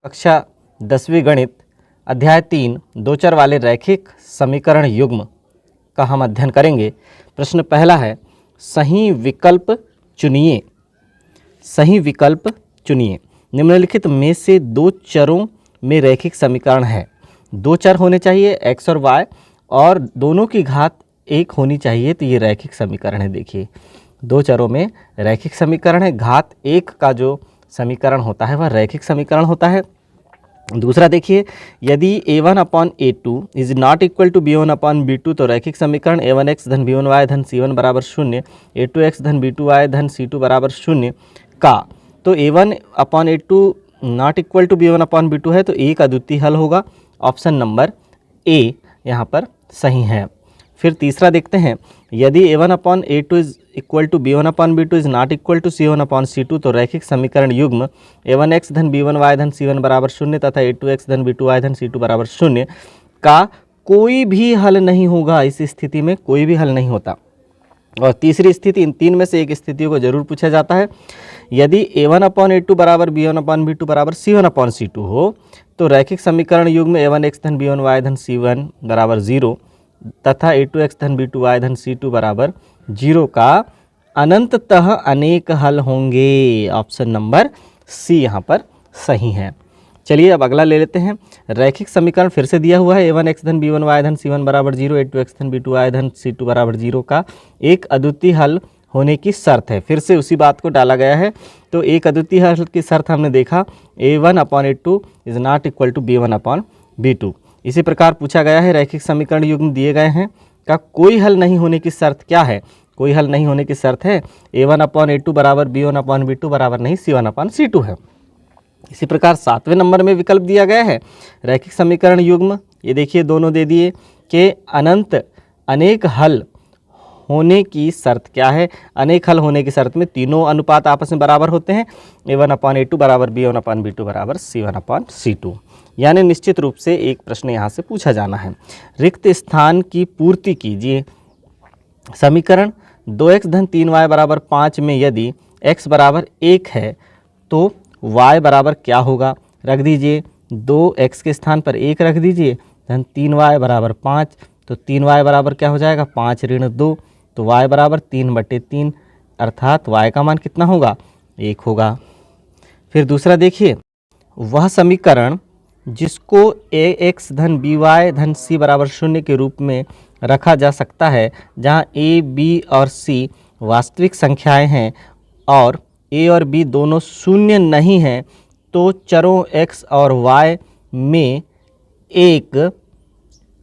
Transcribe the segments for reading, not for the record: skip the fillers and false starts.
कक्षा 10वीं गणित अध्याय 3 दो चर वाले रैखिक समीकरण युग्म का हम अध्ययन करेंगे। प्रश्न पहला है, सही विकल्प चुनिए। सही विकल्प चुनिए। निम्नलिखित में से दो चरों में रैखिक समीकरण है। दो चर होने चाहिए x और y और दोनों की घात 1 होनी चाहिए, तो ये रैखिक समीकरण है। देखिए, दो चरों में रैखिक समीकरण है, घात 1 का जो समीकरण होता है वह रैखिक समीकरण होता है। दूसरा देखिए, यदि a1/a2 is not equal to b1/b2 तो रैखिक समीकरण a1x धन b1y धन c1 बराबर 0, a2x धन b2y धन c2 बराबर 0 का, तो a1/a2 not equal to b1/b2 है, तो एक अद्वितीय हल होगा। ऑप्शन नंबर ए यहाँ पर सही है। फिर तीसरा देखते हैं, यदि a1/a2 is equal to b1/b2 is not equal to c1/c2 तो रैखिक समीकरण युग्म a1x धन b1y धन c1 बराबर 0 तथा a2x धन b2y धन c2 बराबर 0 का कोई भी हल नहीं होगा। इस स्थिति में कोई भी हल नहीं होता। और तीसरी स्थिति, इन तीन में से एक स्थितियों को जरूर पूछा जाता है, यदि a1/a2 बराबर b1/b2 बराबर c1/c2 हो तो रैखिक समीकरण युग्म a1x धन b1y धन c1 बराबर 0 तथा a2x धन b2y धन c2 बराबर 0 का अनंततः अनेक हल होंगे। ऑप्शन नंबर सी यहाँ पर सही है। चलिए अब अगला ले लेते हैं। रैखिक समीकरण फिर से दिया हुआ है, a1x धन b1y धन c1 बराबर 0, a2x धन b2y धन c2 बराबर 0 का एक अद्वितीय हल होने की शर्त है। फिर से उसी बात को डाला गया है। तो एक अद्वितीय हल की शर्त हमने देखा, a1/a2 is not equal to b1/b2। इसी प्रकार पूछा गया है, रैखिक समीकरण युग्म दिए गए हैं का कोई हल नहीं होने की शर्त क्या है। कोई हल नहीं होने की शर्त है a1/a2 बराबर b1/b2 बराबर नहीं c1/c2 है। इसी प्रकार 7वें नंबर में विकल्प दिया गया है, रैखिक समीकरण युग्म, ये देखिए दोनों दे दिए कि अनंत अनेक हल होने की शर्त क्या है। अनेक हल होने की शर्त में तीनों अनुपात आपस में बराबर होते हैं, a1/a2 बराबर b1/b2 बराबर c1/c2। यानी निश्चित रूप से एक प्रश्न यहाँ से पूछा जाना है। रिक्त स्थान की पूर्ति कीजिए। समीकरण 2x धन 3y बराबर 5 में यदि x बराबर 1 है तो y बराबर क्या होगा। रख दीजिए, 2x के स्थान पर 1 रख दीजिए, धन 3y बराबर 5, तो 3y बराबर क्या हो जाएगा, 5 ऋण 2, तो y बराबर 3/3 अर्थात y का मान कितना होगा, 1 होगा। फिर दूसरा देखिए, वह समीकरण जिसको ax धन by धन c बराबर 0 के रूप में रखा जा सकता है, जहाँ a, b और c वास्तविक संख्याएं हैं और a और b दोनों शून्य नहीं हैं, तो चरों x और y में एक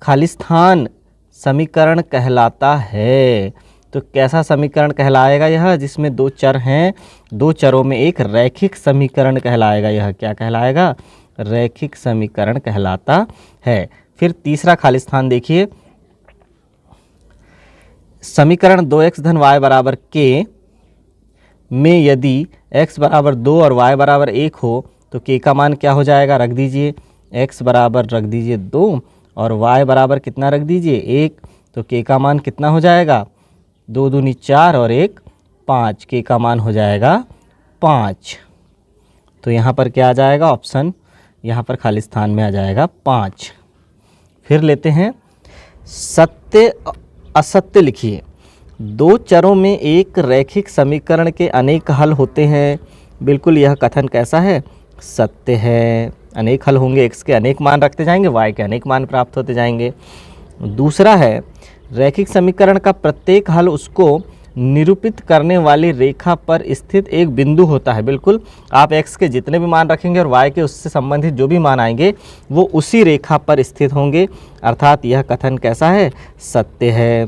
खालिस्तान समीकरण कहलाता है। तो कैसा समीकरण कहलाएगा यह, जिसमें दो चर हैं, दो चरों में एक रैखिक समीकरण कहलाएगा। यह क्या कहलाएगा, रैखिक समीकरण कहलाता है। फिर तीसरा खालिस्तान देखिए, समीकरण 2x धन y बराबर k में यदि x बराबर 2 और y बराबर 1 हो तो k का मान क्या हो जाएगा। रख दीजिए, x बराबर रख दीजिए 2 और y बराबर कितना रख दीजिए 1, तो k का मान कितना हो जाएगा, 2 दूनी 4 और 1 5, k का मान हो जाएगा 5। तो यहाँ पर क्या आ जाएगा, ऑप्शन यहाँ पर खालिस्तान में आ जाएगा 5। फिर लेते हैं, सत्य असत्य लिखिए। दो चरों में एक रैखिक समीकरण के अनेक हल होते हैं। बिल्कुल यह कथन कैसा है, सत्य है। अनेक हल होंगे, x के अनेक मान रखते जाएंगे, y के अनेक मान प्राप्त होते जाएंगे। दूसरा है, रैखिक समीकरण का प्रत्येक हल उसको निरूपित करने वाली रेखा पर स्थित एक बिंदु होता है। बिल्कुल, आप x के जितने भी मान रखेंगे और y के उससे संबंधित जो भी मान आएंगे वो उसी रेखा पर स्थित होंगे, अर्थात यह कथन कैसा है, सत्य है।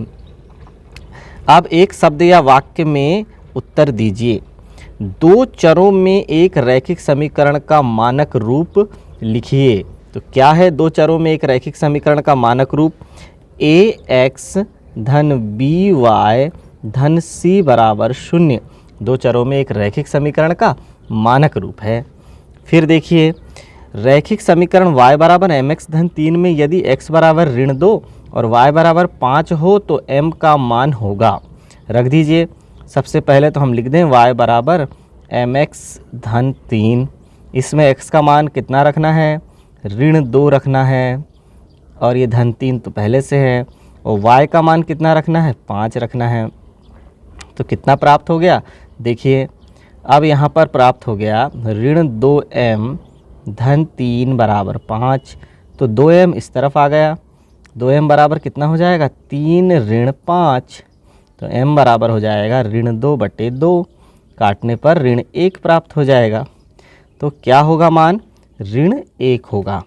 अब एक शब्द या वाक्य में उत्तर दीजिए। दो चरों में एक रैखिक समीकरण का मानक रूप लिखिए। तो क्या है दो चरों में एक रैखिक समीकरण का मानक रूप, ax धन by धन c बराबर 0 दो चरों में एक रैखिक समीकरण का मानक रूप है। फिर देखिए, रैखिक समीकरण y बराबर mx धन 3 में यदि x बराबर ऋण 2 और y बराबर 5 हो तो m का मान होगा। रख दीजिए, सबसे पहले तो हम लिख दें y बराबर mx धन 3 इसमें x का मान कितना रखना है, ऋण 2 रखना है, और ये धन 3 तो पहले से है, और y का मान कितना रखना है, 5 रखना है। तो कितना प्राप्त हो गया, देखिए अब यहाँ पर प्राप्त हो गया ऋण 2m धन 3 बराबर 5। तो 2m इस तरफ आ गया, 2m बराबर कितना हो जाएगा, 3 ऋण 5। तो m बराबर हो जाएगा ऋण 2/2, काटने पर ऋण 1 प्राप्त हो जाएगा। तो क्या होगा मान, ऋण 1 होगा।